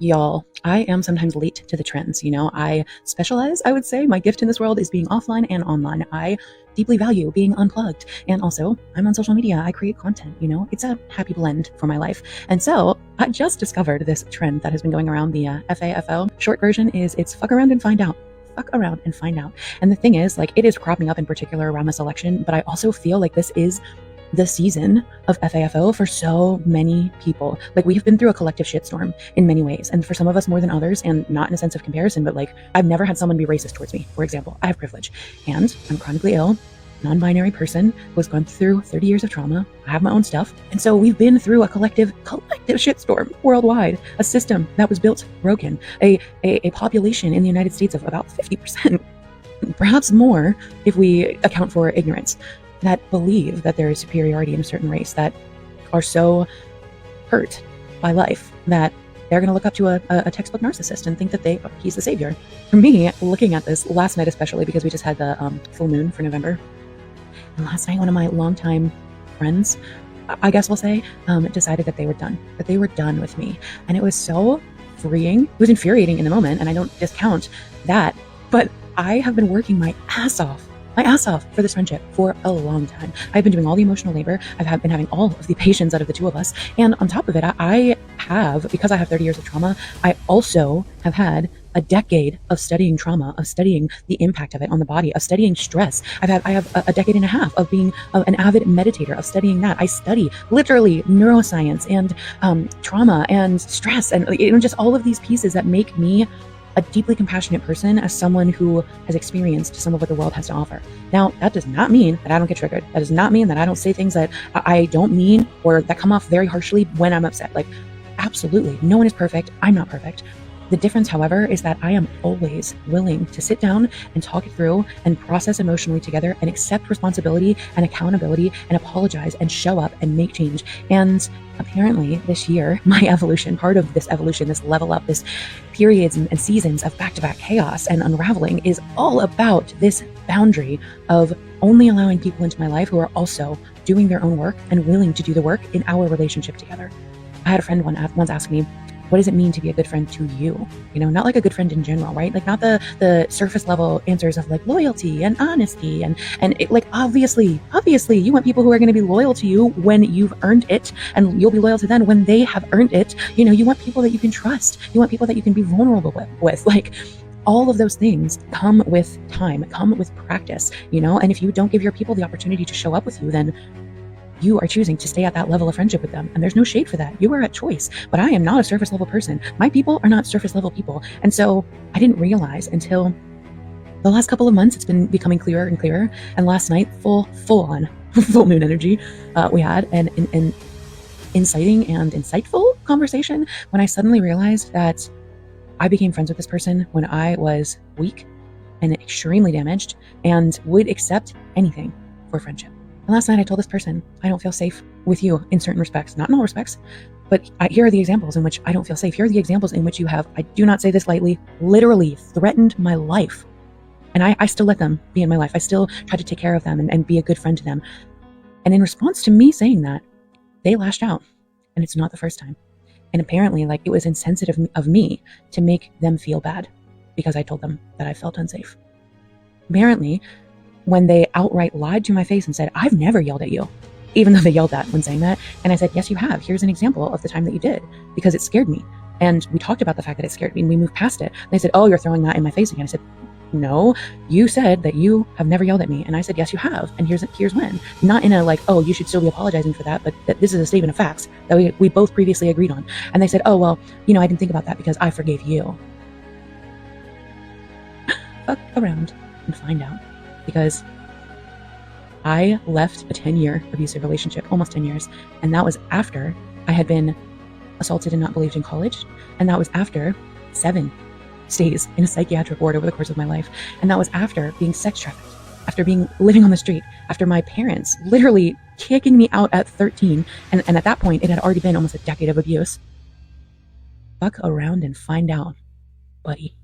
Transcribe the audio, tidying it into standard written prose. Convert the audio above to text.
Y'all, I am sometimes late to the trends. I specialize, I would say. My gift in this world is being offline and online. I deeply value being unplugged. And also, I'm on social media. I create content. It's a happy blend for my life. And so I just discovered this trend that has been going around, the FAFO. Short version is it's fuck around and find out. Fuck around and find out. And the thing is, it is cropping up in particular around this election, but I also feel like this is the season of FAFO for so many people. We have been through a collective shitstorm in many ways, and for some of us more than others, and not in a sense of comparison, but I've never had someone be racist towards me, for example. I have privilege, and I'm chronically ill, non-binary person who has gone through 30 years of trauma. I have my own stuff, and so we've been through a collective shitstorm worldwide, a system that was built broken, a population in the United States of about 50%, perhaps more if we account for ignorance, that believe that there is superiority in a certain race, that are so hurt by life that they're going to look up to a textbook narcissist and think that he's the savior. For me, looking at this last night, especially because we just had the full moon for November, and last night one of my longtime friends, I guess we'll say, decided that they were done with me. And it was so freeing. It was infuriating in the moment, and I don't discount that, but I have been working my ass off for this friendship for a long time. I've been doing all the emotional labor. I've been having all of the patience out of the two of us. And on top of it, I have, because I have 30 years of trauma, I also have had a decade of studying trauma, of studying the impact of it on the body, of studying stress. I have a decade and a half of being an avid meditator, of studying that. I study literally neuroscience and trauma and stress and just all of these pieces that make me a deeply compassionate person, as someone who has experienced some of what the world has to offer. Now, that does not mean that I don't get triggered. That does not mean that I don't say things that I don't mean or that come off very harshly when I'm upset. Absolutely, no one is perfect. I'm not perfect. The difference, however, is that I am always willing to sit down and talk it through and process emotionally together and accept responsibility and accountability and apologize and show up and make change. And apparently this year, my evolution, part of this evolution, this level up, this periods and seasons of back-to-back chaos and unraveling is all about this boundary of only allowing people into my life who are also doing their own work and willing to do the work in our relationship together. I had a friend once ask me, what does it mean to be a good friend to you? Not like a good friend in general, right? Not the surface level answers of loyalty and honesty and obviously you want people who are going to be loyal to you when you've earned it, and you'll be loyal to them when they have earned it. You want people that you can trust. You want people that you can be vulnerable with. All of those things come with time, come with practice, and if you don't give your people the opportunity to show up with you, then you are choosing to stay at that level of friendship with them. And there's no shade for that. You are at choice. But I am not a surface level person. My people are not surface level people. And so I didn't realize until the last couple of months, it's been becoming clearer and clearer. And last night, full on full moon energy, we had an inciting and insightful conversation when I suddenly realized that I became friends with this person when I was weak and extremely damaged and would accept anything for friendship. And last night I told this person, I don't feel safe with you in certain respects, not in all respects, but here are the examples in which I don't feel safe. Here are the examples in which you have, I do not say this lightly, literally threatened my life. And I still let them be in my life. I still try to take care of them and be a good friend to them. And in response to me saying that, they lashed out. And it's not the first time. And apparently it was insensitive of me to make them feel bad because I told them that I felt unsafe. Apparently, when they outright lied to my face and said, I've never yelled at you, even though they yelled that when saying that. And I said, yes, you have. Here's an example of the time that you did, because it scared me. And we talked about the fact that it scared me and we moved past it. And they said, oh, you're throwing that in my face again. I said, no, you said that you have never yelled at me. And I said, yes, you have. And here's when. Not in a oh, you should still be apologizing for that, but that this is a statement of facts that we both previously agreed on. And they said, oh, well, I didn't think about that because I forgave you. Fuck around and find out. Because I left a 10-year abusive relationship, almost 10 years, and that was after I had been assaulted and not believed in college, and that was after 7 stays in a psychiatric ward over the course of my life, and that was after being sex trafficked, after living on the street, after my parents literally kicking me out at 13, and at that point, it had already been almost a decade of abuse. Fuck around and find out, buddy.